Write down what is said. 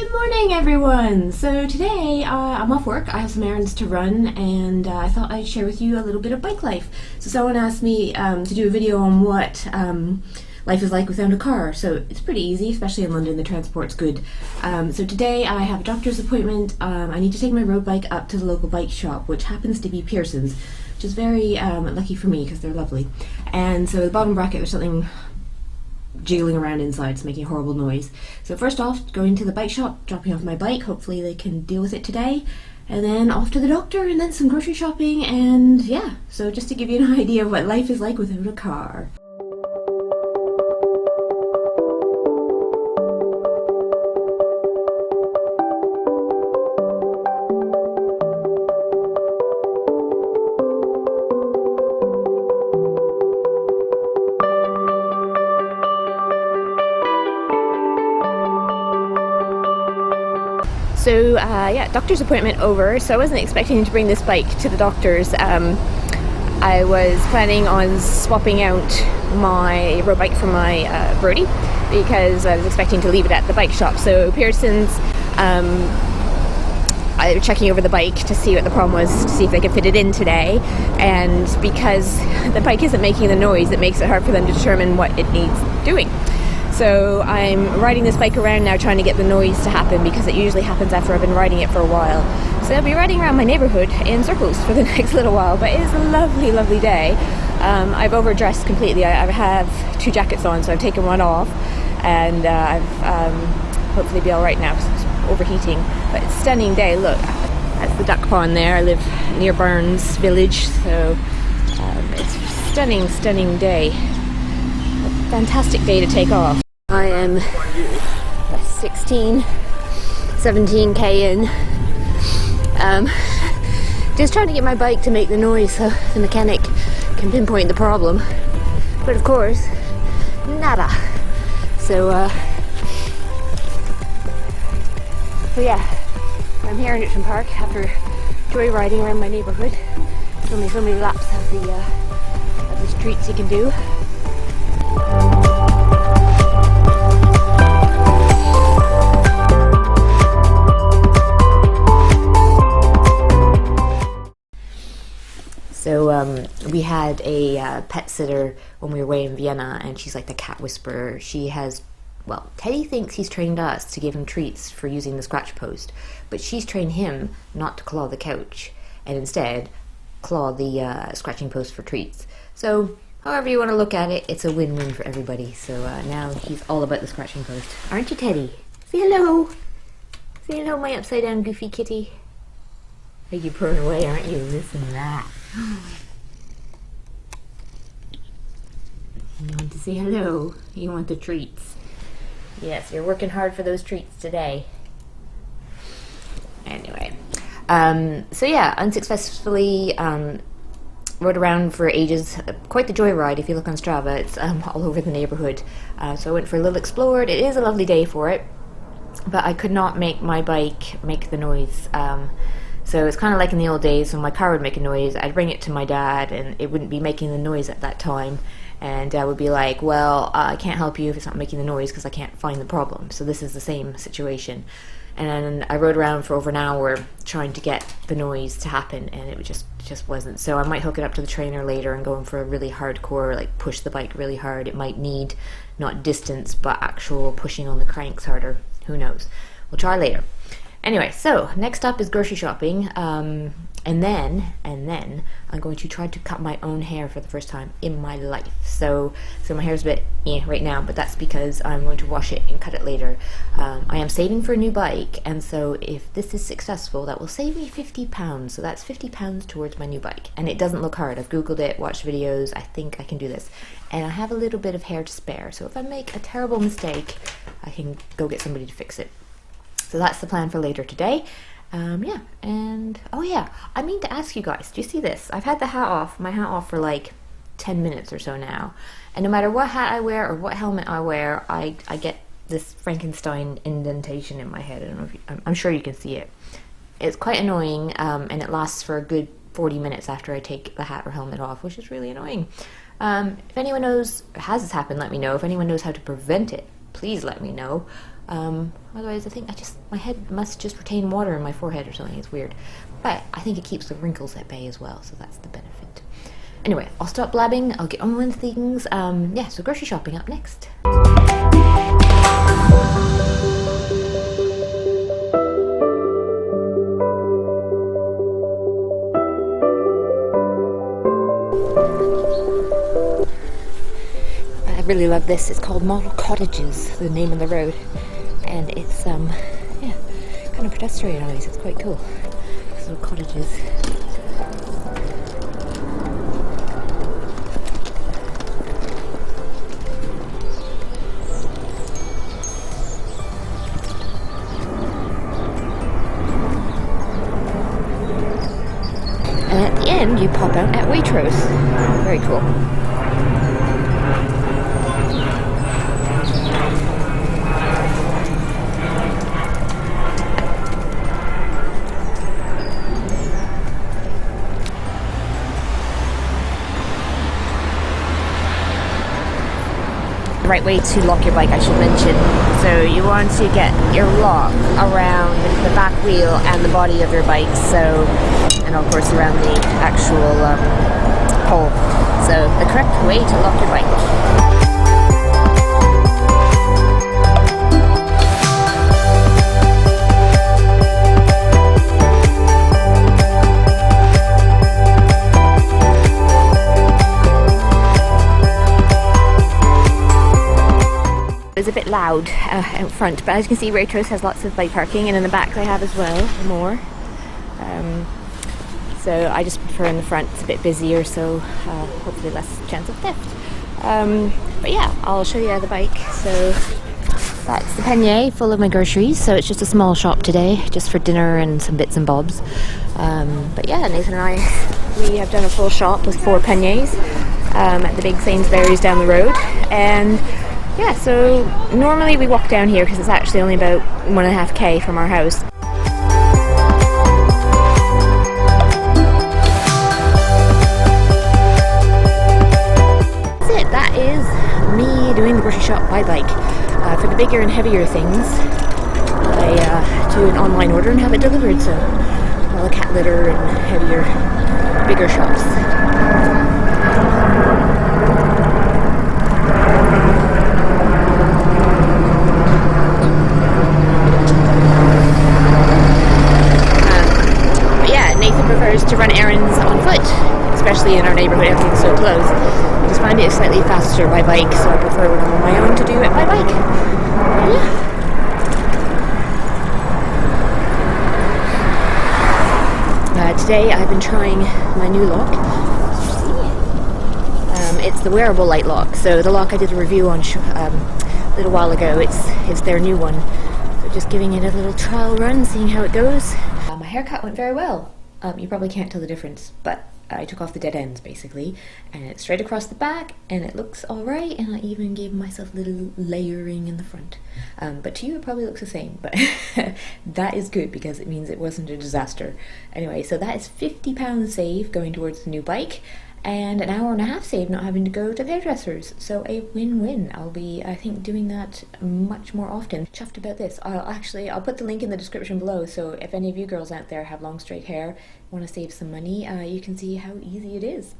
Good morning, everyone! So today I'm off work. I have some errands to run, and I thought I'd share with you a little bit of bike life. So someone asked me to do a video on what life is like without a car. So it's pretty easy, especially in London. The transport's good. So today I have a doctor's appointment. I need to take my road bike up to the local bike shop, which happens to be Pearson's, which is very lucky for me because they're lovely. And so the bottom bracket, there's something jiggling around inside. It's making a horrible noise. So first off, going to the bike shop, dropping off my bike. Hopefully they can deal with it today. And then off to the doctor, and then some grocery shopping, and yeah. So just to give you an idea of what life is like without a car. So yeah, doctor's appointment over. So I wasn't expecting to bring this bike to the doctor's. I was planning on swapping out my road bike for my Brody because I was expecting to leave it at the bike shop. So Pearson's, I was checking over the bike to see what the problem was, to see if they could fit it in today. And because the bike isn't making the noise, it makes it hard for them to determine what it needs doing. So I'm riding this bike around now trying to get the noise to happen, because it usually happens after I've been riding it for a while. So I'll be riding around my neighbourhood in circles for the next little while, but it is a lovely, lovely day. I've overdressed completely. I have two jackets on, so I've taken one off, and I've hopefully be alright now because it's overheating. But it's a stunning day. Look, that's the duck pond there. I live near Burns village, so it's a stunning, stunning day. A fantastic day to take off. I am 17k in. Just trying to get my bike to make the noise so the mechanic can pinpoint the problem. But of course, nada. So yeah, I'm here in Richmond Park after joyriding around my neighbourhood. There's only so many laps of the streets you can do. So we had a pet sitter when we were away in Vienna, and she's like the cat whisperer. She has, well, Teddy thinks he's trained us to give him treats for using the scratch post, but she's trained him not to claw the couch, and instead claw the scratching post for treats. So however you want to look at it, it's a win-win for everybody. So now he's all about the scratching post. Aren't you, Teddy? Say hello! Say hello, my upside-down goofy kitty. Are you purring away, aren't you? Listen to that. You want to say hello? You want the treats? Yes, you're working hard for those treats today. Anyway, so yeah, unsuccessfully rode around for ages. Quite the joyride. If you look on Strava, it's all over the neighborhood. So I went for a little explore. It is a lovely day for it, but I could not make my bike make the noise. So it's kind of like in the old days when my car would make a noise, I'd bring it to my dad and it wouldn't be making the noise at that time. And Dad would be like, well, I can't help you if it's not making the noise because I can't find the problem. So this is the same situation. And then I rode around for over an hour trying to get the noise to happen, and it just wasn't. So I might hook it up to the trainer later and go in for a really hardcore, like push the bike really hard. It might need not distance, but actual pushing on the cranks harder. Who knows? We'll try later. Anyway, so next up is grocery shopping, and then I'm going to try to cut my own hair for the first time in my life. So my hair's a bit right now, but that's because I'm going to wash it and cut it later. I am saving for a new bike, and so if this is successful, that will save me £50. So that's £50 towards my new bike, and it doesn't look hard. I've googled it, watched videos. I think I can do this, and I have a little bit of hair to spare. So if I make a terrible mistake, I can go get somebody to fix it. So that's the plan for later today. Yeah, and oh yeah, I mean to ask you guys, do you see this? I've had my hat off for like 10 minutes or so now, and no matter what hat I wear or what helmet I wear, I get this Frankenstein indentation in my head. I don't know if I'm sure you can see it. It's quite annoying, and it lasts for a good 40 minutes after I take the hat or helmet off, which is really annoying. If anyone knows, has this happened, let me know. If anyone knows how to prevent it, please let me know. Otherwise, I think my head must just retain water in my forehead or something. It's weird. But I think it keeps the wrinkles at bay as well, so that's the benefit. Anyway, I'll stop blabbing. I'll get on with things. Yeah, so grocery shopping up next. I really love this. It's called Model Cottages, the name of the road, and it's yeah, kind of pedestrian eyes. It's quite cool. These little cottages. And at the end, you pop out at Waitrose. Very cool. Right way to lock your bike, I should mention. So you want to get your lock around the back wheel and the body of your bike, so, and of course around the actual pole. So the correct way to lock your bike. It's a bit loud out front, but as you can see, Waitrose has lots of bike parking, and in the back they have as well more. So I just prefer in the front. It's a bit busier, so hopefully less chance of theft. But yeah, I'll show you the bike. So that's the pannier full of my groceries. So it's just a small shop today, just for dinner and some bits and bobs. But yeah, Nathan and I, we have done a full shop with 4 panniers at the big Sainsbury's down the road, and yeah, so normally we walk down here because it's actually only about 1.5k from our house. That's it, that is me doing the grocery shop by bike. For the bigger and heavier things, I do an online order and have it delivered, so all the cat litter and heavier, bigger shops. To run errands on foot, especially in our neighborhood. Everything's so close. I just find it slightly faster by bike, so I prefer when I'm on my own to do it by bike. Yeah. Today I've been trying my new lock. It's the wearable light lock. So the lock I did a review on a little while ago. It's their new one. So just giving it a little trial run, seeing how it goes. My haircut went very well. You probably can't tell the difference, but I took off the dead ends basically, and it's straight across the back, and it looks alright, and I even gave myself a little layering in the front. But to you it probably looks the same, but that is good because it means it wasn't a disaster. Anyway, so that is £50 save going towards the new bike, and an hour and a half save not having to go to the hairdressers. So a win-win. I'll be, I think, doing that much more often. Chuffed about this. I'll put the link in the description below, so if any of you girls out there have long straight hair, want to save some money, you can see how easy it is.